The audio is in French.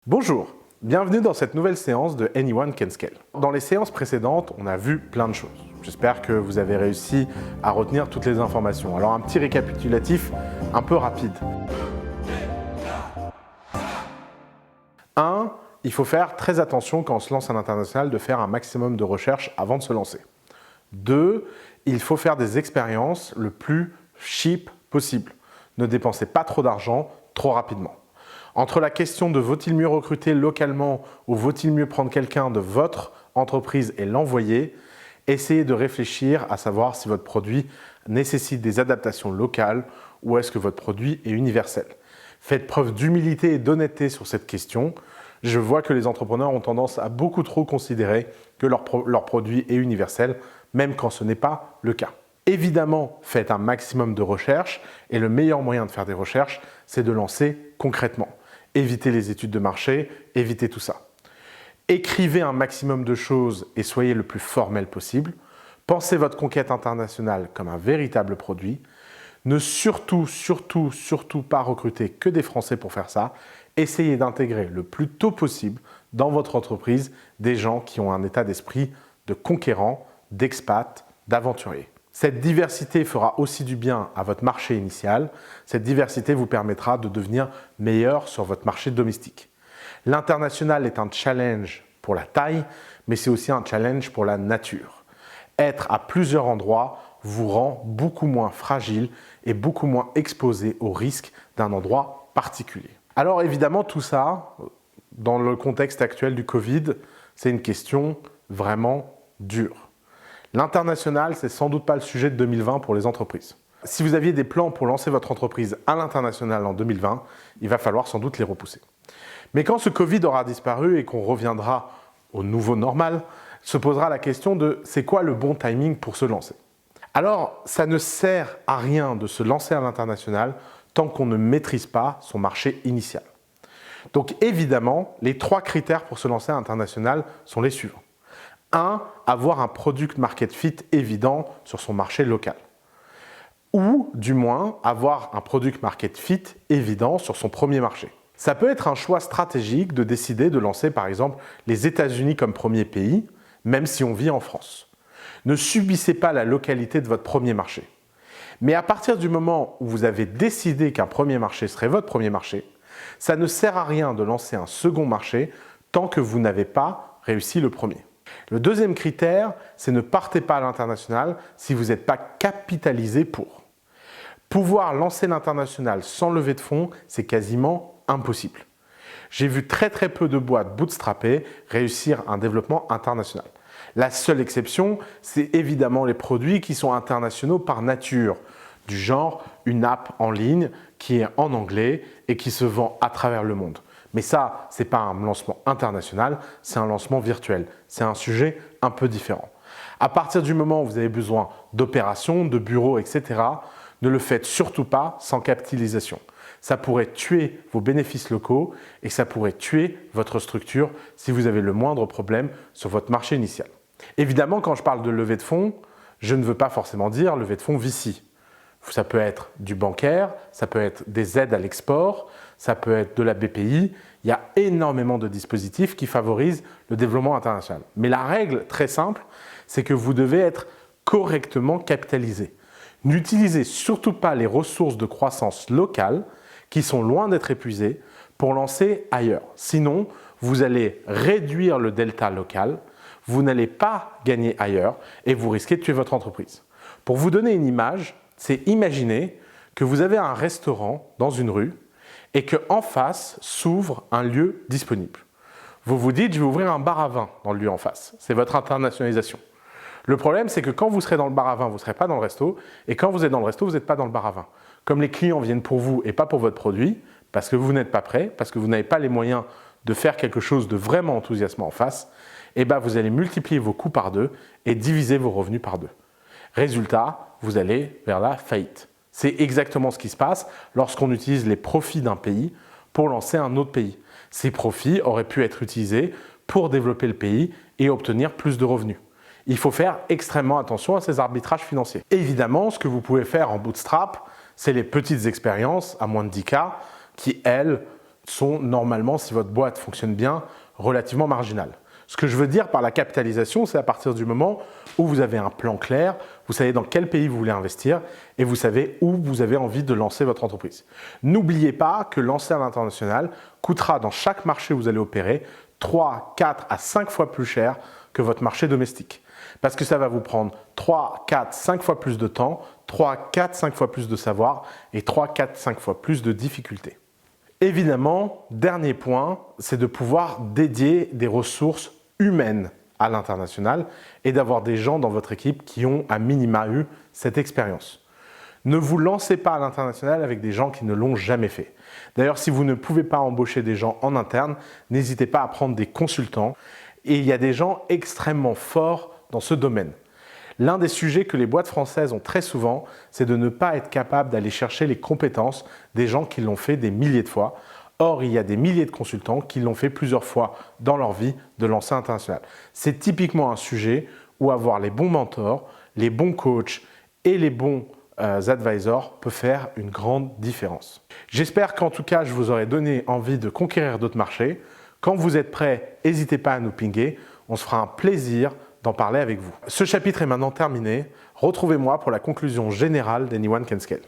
Bonjour, bienvenue dans cette nouvelle séance de Anyone Can Scale. Dans les séances précédentes, on a vu plein de choses. J'espère que vous avez réussi à retenir toutes les informations. Alors un petit récapitulatif un peu rapide. 1. Il faut faire très attention quand on se lance à l'international de faire un maximum de recherche avant de se lancer. 2. Il faut faire des expériences le plus cheap possible. Ne dépensez pas trop d'argent trop rapidement. Entre la question de vaut-il mieux recruter localement ou vaut-il mieux prendre quelqu'un de votre entreprise et l'envoyer, essayez de réfléchir à savoir si votre produit nécessite des adaptations locales ou est-ce que votre produit est universel. Faites preuve d'humilité et d'honnêteté sur cette question. Je vois que les entrepreneurs ont tendance à beaucoup trop considérer que leur produit est universel, même quand ce n'est pas le cas. Évidemment, faites un maximum de recherches et le meilleur moyen de faire des recherches, c'est de lancer concrètement. Évitez les études de marché, évitez tout ça. Écrivez un maximum de choses et soyez le plus formel possible. Pensez votre conquête internationale comme un véritable produit. Ne surtout pas recruter que des Français pour faire ça. Essayez d'intégrer le plus tôt possible dans votre entreprise des gens qui ont un état d'esprit de conquérant, d'expat, d'aventurier. Cette diversité fera aussi du bien à votre marché initial. Cette diversité vous permettra de devenir meilleur sur votre marché domestique. L'international est un challenge pour la taille, mais c'est aussi un challenge pour la nature. Être à plusieurs endroits vous rend beaucoup moins fragile et beaucoup moins exposé aux risques d'un endroit particulier. Alors évidemment, tout ça, dans le contexte actuel du Covid, c'est une question vraiment dure. L'international, c'est sans doute pas le sujet de 2020 pour les entreprises. Si vous aviez des plans pour lancer votre entreprise à l'international en 2020, il va falloir sans doute les repousser. Mais quand ce Covid aura disparu et qu'on reviendra au nouveau normal, se posera la question de c'est quoi le bon timing pour se lancer. Alors, ça ne sert à rien de se lancer à l'international tant qu'on ne maîtrise pas son marché initial. Donc évidemment, les 3 critères pour se lancer à l'international sont les suivants. 1. Avoir un product market fit évident sur son marché local. Ou du moins, avoir un product market fit évident sur son premier marché. Ça peut être un choix stratégique de décider de lancer par exemple les États-Unis comme premier pays, même si on vit en France. Ne subissez pas la localité de votre premier marché. Mais à partir du moment où vous avez décidé qu'un premier marché serait votre premier marché, ça ne sert à rien de lancer un second marché tant que vous n'avez pas réussi le premier. Le deuxième critère, c'est ne partez pas à l'international si vous n'êtes pas capitalisé pour. Pouvoir lancer l'international sans lever de fonds, c'est quasiment impossible. J'ai vu très peu de boîtes bootstrappées réussir un développement international. La seule exception, c'est évidemment les produits qui sont internationaux par nature, du genre une app en ligne qui est en anglais et qui se vend à travers le monde. Mais ça, ce n'est pas un lancement international, c'est un lancement virtuel. C'est un sujet un peu différent. À partir du moment où vous avez besoin d'opérations, de bureaux, etc., ne le faites surtout pas sans capitalisation. Ça pourrait tuer vos bénéfices locaux et ça pourrait tuer votre structure si vous avez le moindre problème sur votre marché initial. Évidemment, quand je parle de levée de fonds, je ne veux pas forcément dire levée de fonds VC. Ça peut être du bancaire, ça peut être des aides à l'export, ça peut être de la BPI. Il y a énormément de dispositifs qui favorisent le développement international. Mais la règle très simple, c'est que vous devez être correctement capitalisé. N'utilisez surtout pas les ressources de croissance locales qui sont loin d'être épuisées pour lancer ailleurs. Sinon, vous allez réduire le delta local, vous n'allez pas gagner ailleurs et vous risquez de tuer votre entreprise. Pour vous donner une image, c'est imaginer que vous avez un restaurant dans une rue et qu'en face s'ouvre un lieu disponible. Vous vous dites, je vais ouvrir un bar à vin dans le lieu en face. C'est votre internationalisation. Le problème, c'est que quand vous serez dans le bar à vin, vous ne serez pas dans le resto. Et quand vous êtes dans le resto, vous n'êtes pas dans le bar à vin. Comme les clients viennent pour vous et pas pour votre produit, parce que vous n'êtes pas prêt, parce que vous n'avez pas les moyens de faire quelque chose de vraiment enthousiasmant en face, eh ben vous allez multiplier vos coûts par 2 et diviser vos revenus par 2. Résultat, vous allez vers la faillite. C'est exactement ce qui se passe lorsqu'on utilise les profits d'un pays pour lancer un autre pays. Ces profits auraient pu être utilisés pour développer le pays et obtenir plus de revenus. Il faut faire extrêmement attention à ces arbitrages financiers. Évidemment, ce que vous pouvez faire en bootstrap, c'est les petites expériences à moins de 10K qui, elles, sont normalement, si votre boîte fonctionne bien, relativement marginales. Ce que je veux dire par la capitalisation, c'est à partir du moment où vous avez un plan clair, vous savez dans quel pays vous voulez investir et vous savez où vous avez envie de lancer votre entreprise. N'oubliez pas que lancer à l'international coûtera dans chaque marché où vous allez opérer 3, 4 à 5 fois plus cher que votre marché domestique. Parce que ça va vous prendre 3, 4, 5 fois plus de temps, 3, 4, 5 fois plus de savoir et 3, 4, 5 fois plus de difficultés. Évidemment, dernier point, c'est de pouvoir dédier des ressources humaines à l'international et d'avoir des gens dans votre équipe qui ont à minima eu cette expérience. Ne vous lancez pas à l'international avec des gens qui ne l'ont jamais fait. D'ailleurs, si vous ne pouvez pas embaucher des gens en interne, n'hésitez pas à prendre des consultants. Et il y a des gens extrêmement forts dans ce domaine. L'un des sujets que les boîtes françaises ont très souvent, c'est de ne pas être capable d'aller chercher les compétences des gens qui l'ont fait des milliers de fois. Or, il y a des milliers de consultants qui l'ont fait plusieurs fois dans leur vie de lancer international. C'est typiquement un sujet où avoir les bons mentors, les bons coachs et les bons advisors peut faire une grande différence. J'espère qu'en tout cas, je vous aurai donné envie de conquérir d'autres marchés. Quand vous êtes prêts, n'hésitez pas à nous pinguer. On se fera un plaisir d'en parler avec vous. Ce chapitre est maintenant terminé. Retrouvez-moi pour la conclusion générale d'Anyone Can Scale.